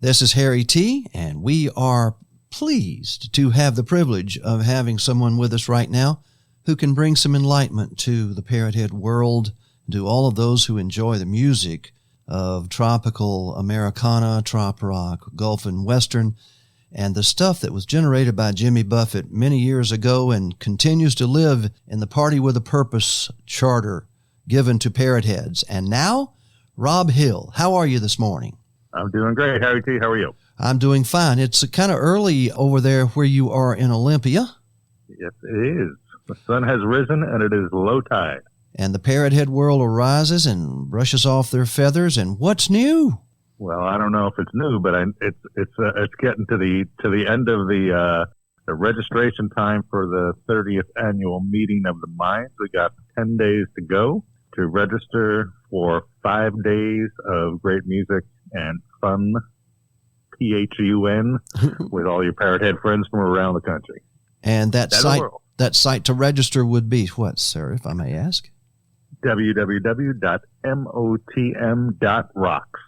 This is Harry T., and we are pleased to have the privilege of having someone with us right now who can bring some enlightenment to the Parrothead world, to all of those who enjoy the music of tropical Americana, trop rock, Gulf and Western, and the stuff that was generated by Jimmy Buffett many years ago and continues to live in the Party with a Purpose charter given to Parrotheads. And now, Rob Hill. How are you this morning? I'm doing great. Harry T., how are you? I'm doing fine. It's kind of early over there where you are in Olympia. Yes, it is. The sun has risen and it is low tide. And the Parrothead world arises and brushes off their feathers. And what's new? Well, I don't know if it's new, but it's getting to the end of the registration time for the 30th annual meeting of the minds. We got 10 days to go to register for 5 days of great music and fun, PHUN, with all your Parrothead friends from around the country. And that site to register would be what, sir, if I may ask? www.motm.rocks.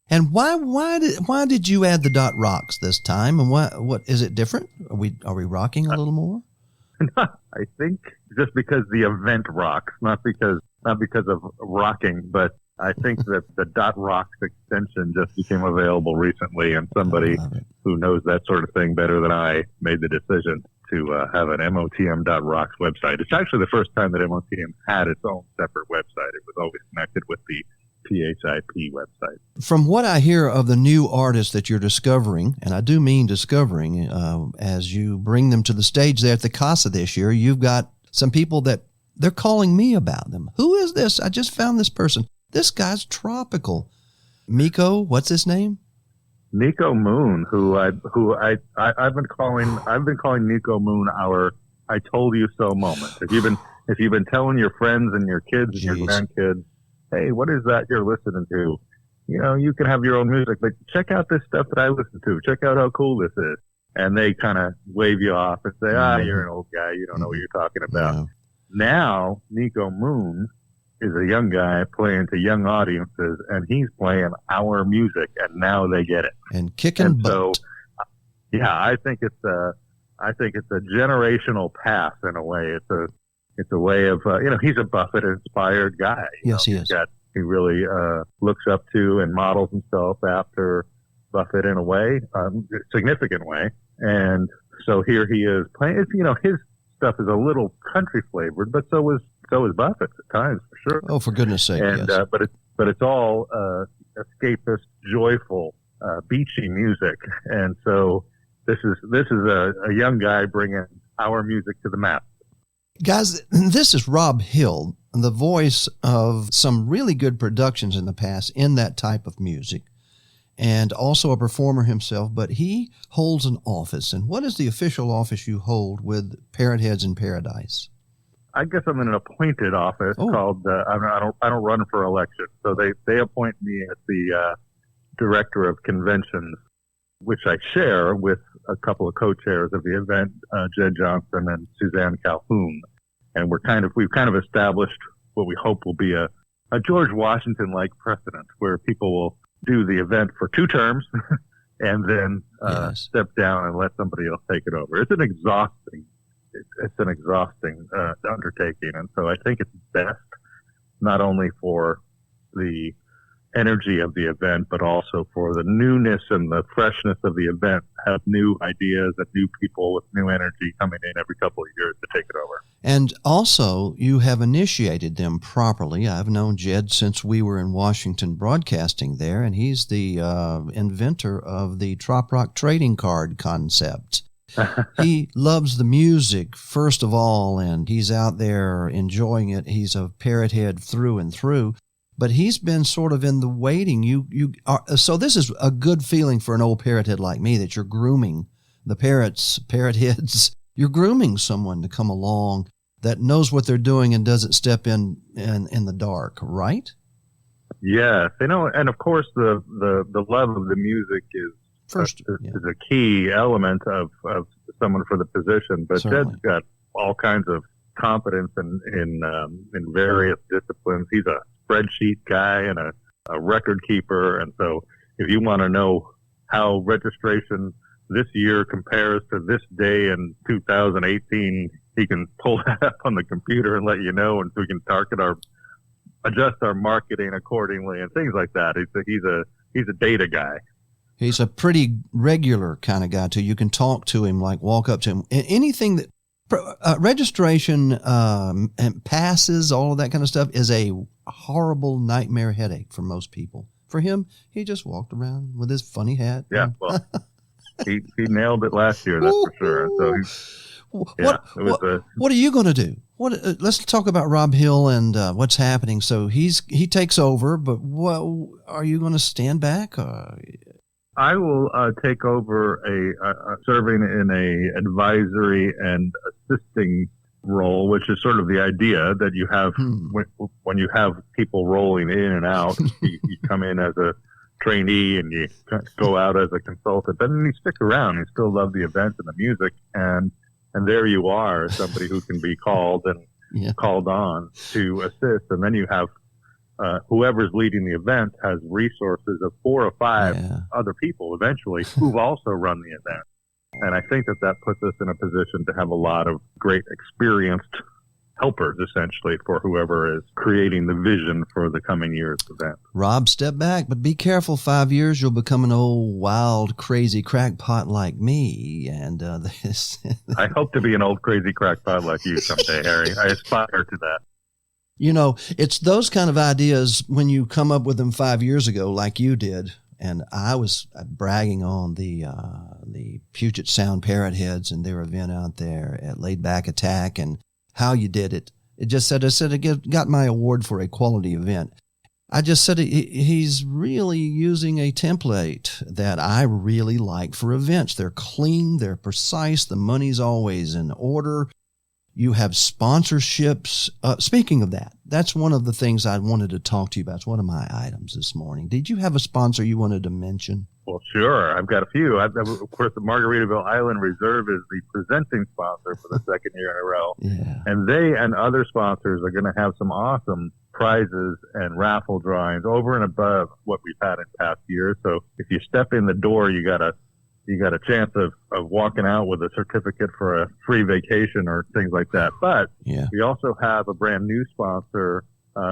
And why did you add the .rocks this time? And what is it different? Are we rocking a little more? I think just because the event rocks, not because of rocking, but I think that the .rocks extension just became available recently, and somebody who knows that sort of thing better than I made the decision to have an MOTM.rocks website. It's actually the first time that MOTM had its own separate website. It was always connected with the PHIP website. From what I hear of the new artists that you're discovering, and I do mean discovering, as you bring them to the stage there at the Casa this year, you've got some people that they're calling me about them. Who is this? I just found this person. This guy's tropical. Miko, what's his name? Nico Moon, who I've been calling Nico Moon our "I told you so" moment. If you've been telling your friends and your kids and your grandkids, hey, what is that you're listening to? You know, you can have your own music, but check out this stuff that I listen to. Check out how cool this is. And they kind of wave you off and say, you're an old guy. You don't know what you're talking about. No. Now, Nico Moon is a young guy playing to young audiences, and he's playing our music, and now they get it. And kicking butt. So, yeah, I think it's a generational path in a way. It's a way of, he's a Buffett-inspired guy. Yes, he is. He really looks up to and models himself after Buffett in a way, significant way. And so here he is playing. His stuff is a little country flavored, but so is Buffett at times, for sure. Oh, for goodness sake! And yes. But it's all escapist, joyful, beachy music. And so this is a young guy bringing our music to the map. Guys, this is Rob Hill, the voice of some really good productions in the past in that type of music, and also a performer himself, but he holds an office. And what is the official office you hold with Parrotheads in Paradise? I guess I'm in an appointed office called, I don't run for election. So they appoint me as the director of conventions, which I share with a couple of co-chairs of the event, Jed Johnson and Suzanne Calhoun. And we've kind of established what we hope will be a George Washington-like precedent where people will do the event for 2 terms and then step down and let somebody else take it over. It's an exhausting undertaking. And so I think it's best not only for the energy of the event, but also for the newness and the freshness of the event, have new ideas and new people with new energy coming in every couple of years to take it over. And also, you have initiated them properly. I've known Jed since we were in Washington broadcasting there, and he's the inventor of the Trop Rock trading card concept. He loves the music, first of all, and he's out there enjoying it. He's a Parrothead through and through. But he's been sort of in the waiting. So this is a good feeling for an old Parrothead like me, that you're grooming the Parrotheads. You're grooming someone to come along that knows what they're doing and doesn't step in the dark, right? Yes, and of course the love of the music is a key element of someone for the position. But Certainly. Jed's got all kinds of competence in various disciplines. He's a spreadsheet guy and a record keeper, and so if you want to know how registration this year compares to this day in 2018, he can pull that up on the computer and let you know, and so we can adjust our marketing accordingly and things like that. He's a data guy. He's a pretty regular kind of guy too. You can talk to him, like walk up to him. Anything that registration and passes, all of that kind of stuff is a horrible nightmare headache for most people. For him, he just walked around with his funny hat. Yeah, well, he nailed it last year, that's for sure. So what are you going to do? Let's talk about Rob Hill and what's happening. So he takes over, but what are you going to stand back? I will take over serving in a advisory and assisting role, which is sort of the idea that you have when you have people rolling in and out. you come in as a trainee and you go out as a consultant, but then you stick around. You still love the events and the music, and there you are, somebody who can be called and called on to assist. And then you have whoever's leading the event has resources of 4 or 5 other people eventually who've also run the event. And I think that puts us in a position to have a lot of great experienced helpers, essentially, for whoever is creating the vision for the coming year's event. Rob, step back, but be careful. 5 years, you'll become an old, wild, crazy crackpot like me. And I hope to be an old, crazy crackpot like you someday, Harry. I aspire to that. You know, it's those kind of ideas when you come up with them 5 years ago, like you did. And I was bragging on the Puget Sound Parrotheads and their event out there at Laid Back Attack and how you did it. I said it got my award for a quality event. I just said he's really using a template that I really like for events. They're clean, they're precise, the money's always in order. You have sponsorships. Speaking of that, that's one of the things I wanted to talk to you about. It's one of my items this morning. Did you have a sponsor you wanted to mention? Well, sure. I've got a few. Of course, the Margaritaville Island Reserve is the presenting sponsor for the second year in a row. Yeah. And they and other sponsors are going to have some awesome prizes and raffle drawings over and above what we've had in past years. So if you step in the door, you got a chance of walking out with a certificate for a free vacation or things like that. But we also have a brand new sponsor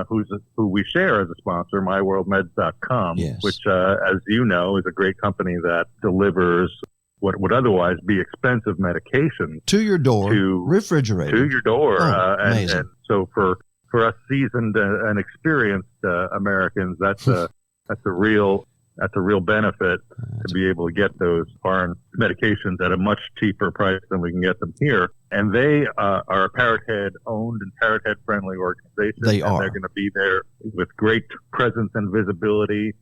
who we share as a sponsor, myworldmeds.com, which, as you know, is a great company that delivers what would otherwise be expensive medications to your door, refrigerated to your door. Amazing. And so for us seasoned and experienced Americans, that's a real benefit to be able to get those foreign medications at a much cheaper price than we can get them here. And they are a Parrothead owned and Parrothead friendly organization. They are. They're going to be there with great presence and visibility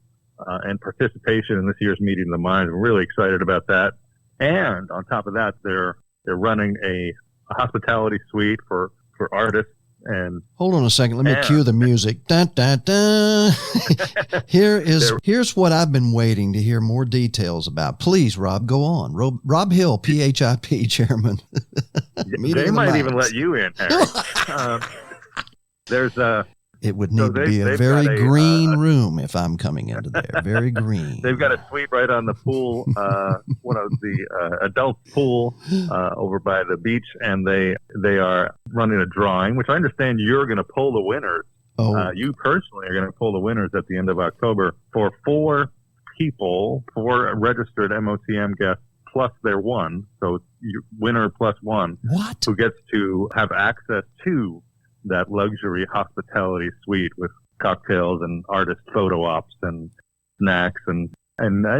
and participation in this year's Meeting of the Minds. We're really excited about that. And on top of that, they're running a hospitality suite for artists. And hold on a second. Let me cue the music. Dun, dun, dun. Here's what I've been waiting to hear more details about. Please, Rob, go on. Rob Hill, PHIP chairman. They might even let you in, Harry. It would need to be a very green room if I'm coming into there. Very green. They've got a suite right on the pool, one of the adult pool over by the beach, and they are running a drawing, which I understand you're going to pull the winners. Oh. You personally are going to pull the winners at the end of October for 4 people, 4 registered MOTM guests plus their one, so winner plus one. What? Who gets to have access to that luxury hospitality suite with cocktails and artist photo ops and snacks and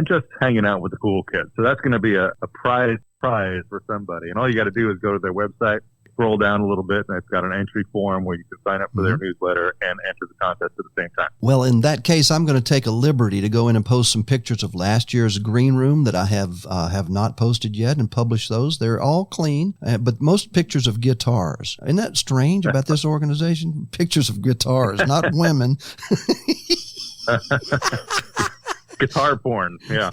just hanging out with the cool kids. So that's going to be a prize for somebody. And all you got to do is go to their website, scroll down a little bit, and it's got an entry form where you can sign up for their newsletter and enter the contest at the same time. Well, in that case, I'm going to take a liberty to go in and post some pictures of last year's green room that I have not posted yet and publish those. They're all clean, but most pictures of guitars. Isn't that strange about this organization? Pictures of guitars, not women. Guitar porn, yeah.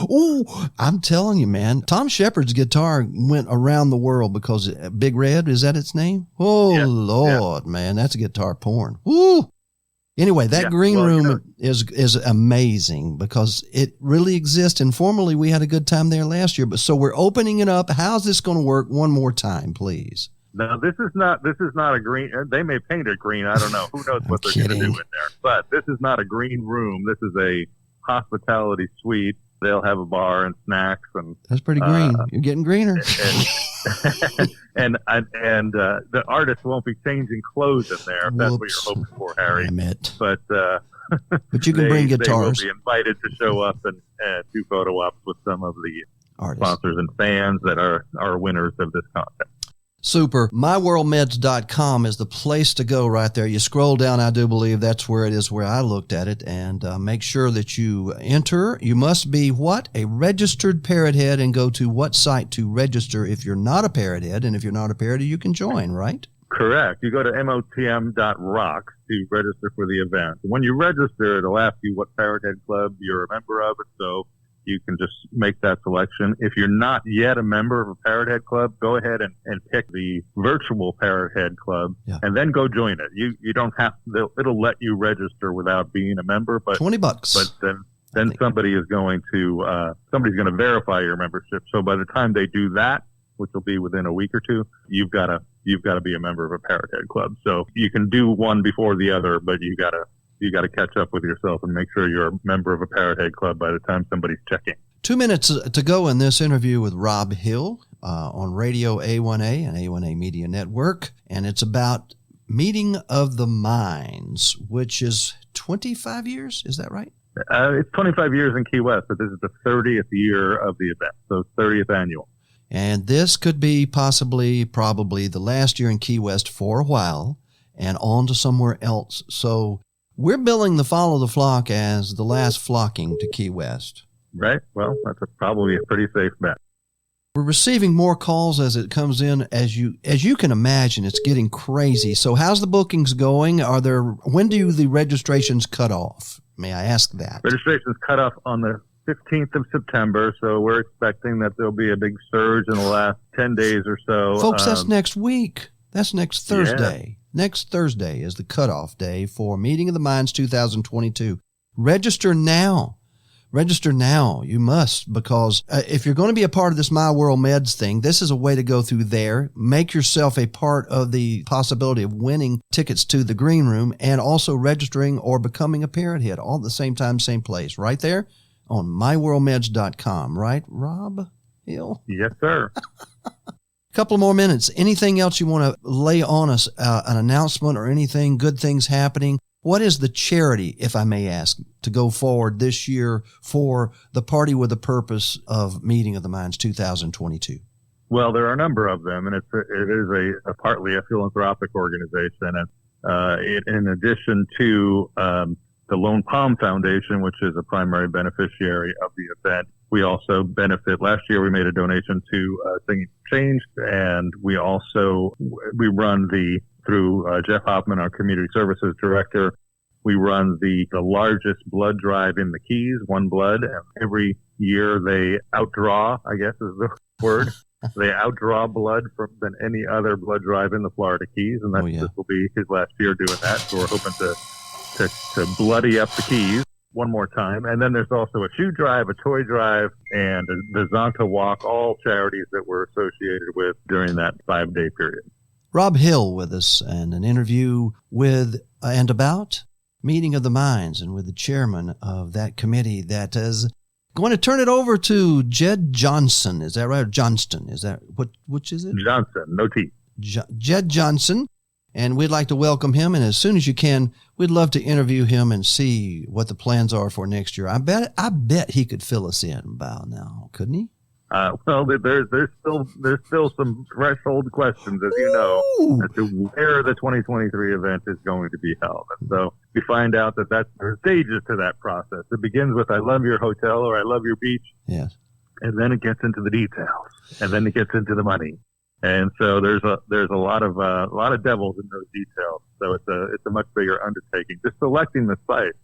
Oh, I'm telling you, man. Tom Shepard's guitar went around the world because Big Red, is that its name? Oh, yeah. Lord, man, that's guitar porn. Woo! Anyway, that green room is amazing because it really exists. And formerly, we had a good time there last year. But so we're opening it up. How's this going to work? One more time, please. No, this is not a green. They may paint it green. I don't know. Who knows what they're going to do in there? But this is not a green room. This is a hospitality suite. They'll have a bar and snacks, and that's pretty green. You're getting greener. And the artists won't be changing clothes in there. If that's what you're hoping for, Harry. But you can bring guitars. They will be invited to show up and do photo ops with some of the artists, sponsors, and fans that are winners of this contest. Super. MyWorldMeds.com is the place to go right there. You scroll down, I do believe that's where it is, where I looked at it, and make sure that you enter. You must be what? A registered Parrothead, and go to what site to register if you're not a Parrothead, and if you're not a Parrothead, you can join, right? Correct. You go to motm.rocks to register for the event. When you register, it'll ask you what Parrothead Club you're a member of, so you can just make that selection. If you're not yet a member of a Parrothead Club, go ahead and pick the virtual Parrothead Club, and then go join it. You don't have to, it'll let you register without being a member, but $20. But then somebody's going to verify your membership. So by the time they do that, which will be within a week or two, you've got to be a member of a Parrothead Club. So you can do one before the other, but you got to catch up with yourself and make sure you're a member of a Parrothead Club by the time somebody's checking. 2 minutes to go in this interview with Rob Hill on Radio A1A and A1A Media Network, and it's about Meeting of the Minds, which is 25 years. Is that right? It's 25 years in Key West, but this is the 30th year of the event, so 30th annual. And this could be probably the last year in Key West for a while and on to somewhere else. So we're billing the Follow the Flock as the last flocking to Key West. Right. Well, that's probably a pretty safe bet. We're receiving more calls as it comes in. As you can imagine, it's getting crazy. So how's the bookings going? When do the registrations cut off? May I ask that? Registrations cut off on the 15th of September, so we're expecting that there'll be a big surge in the last 10 days or so. Folks, that's next week. That's next Thursday. Yeah. Next Thursday is the cutoff day for Meeting of the Minds 2022. Register now. Register now. You must, because if you're going to be a part of this My World Meds thing, this is a way to go through there. Make yourself a part of the possibility of winning tickets to the green room and also registering or becoming a Parrothead all at the same time, same place, right there on myworldmeds.com. Right, Rob Hill? Yes, sir. Couple more minutes. Anything else you want to lay on us, an announcement or anything, good things happening? What is the charity, if I may ask, to go forward this year for the Party with a Purpose of Meeting of the Minds 2022? Well, there are a number of them, and it is a partly a philanthropic organization. And in addition to the Lone Palm Foundation, which is a primary beneficiary of the event, we also benefit. Last year, we made a donation to Singing Change, and we run through Jeff Hoffman, our community services director, we run the largest blood drive in the Keys, One Blood. And every year they outdraw, I guess is the word, they outdraw blood than any other blood drive in the Florida Keys. And this will be his last year doing that. So we're hoping to bloody up the Keys one more time. And then there's also a shoe drive, a toy drive, and the Zonta Walk, all charities that we're associated with during that 5-day period. Rob Hill with us, and an interview with and about Meeting of the Minds, and with the chairman of that committee that is going to turn it over to Jed Johnson. Is that right? Or Johnston? Is that which is it? Johnson, no T. Jed Johnson, and we'd like to welcome him. And as soon as you can, we'd love to interview him and see what the plans are for next year. I bet he could fill us in by now, couldn't he? Well, there's still some threshold questions, as you know, as to where the 2023 event is going to be held. And so we find out that there's stages to that process. It begins with, I love your hotel, or I love your beach. Yes. And then it gets into the details, and then it gets into the money. And so there's a lot of devils in those details. So it's a much bigger undertaking. Just selecting the site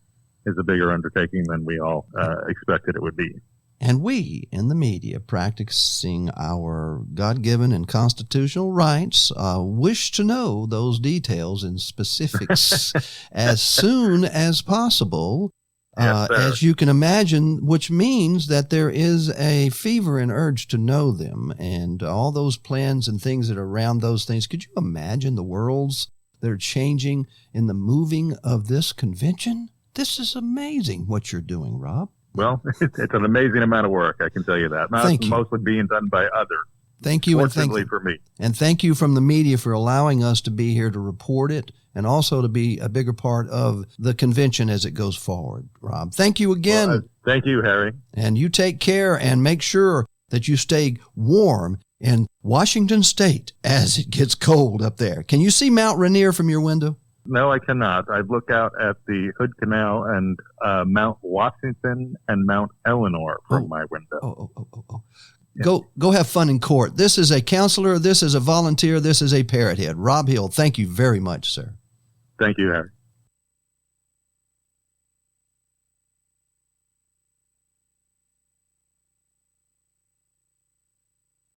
is a bigger undertaking than we all expected it would be. And we in the media, practicing our God-given and constitutional rights, wish to know those details and specifics as soon as possible. Yes, as you can imagine, which means that there is a fever and urge to know them and all those plans and things that are around those things. Could you imagine the worlds that are changing in the moving of this convention? This is amazing what you're doing, Rob. Well, it's an amazing amount of work, I can tell you that. Mostly being done by others. Thank you. Fortunately for me. And thank you from the media for allowing us to be here to report it and also to be a bigger part of the convention as it goes forward, Rob. Thank you again. Well, thank you, Harry. And you take care and make sure that you stay warm in Washington State as it gets cold up there. Can you see Mount Rainier from your window? No, I cannot. I look out at the Hood Canal and Mount Washington and Mount Eleanor from my window. Yeah. Go have fun in court. This is a counselor. This is a volunteer. This is a Parrothead. Rob Hill, thank you very much, sir. Thank you, Harry.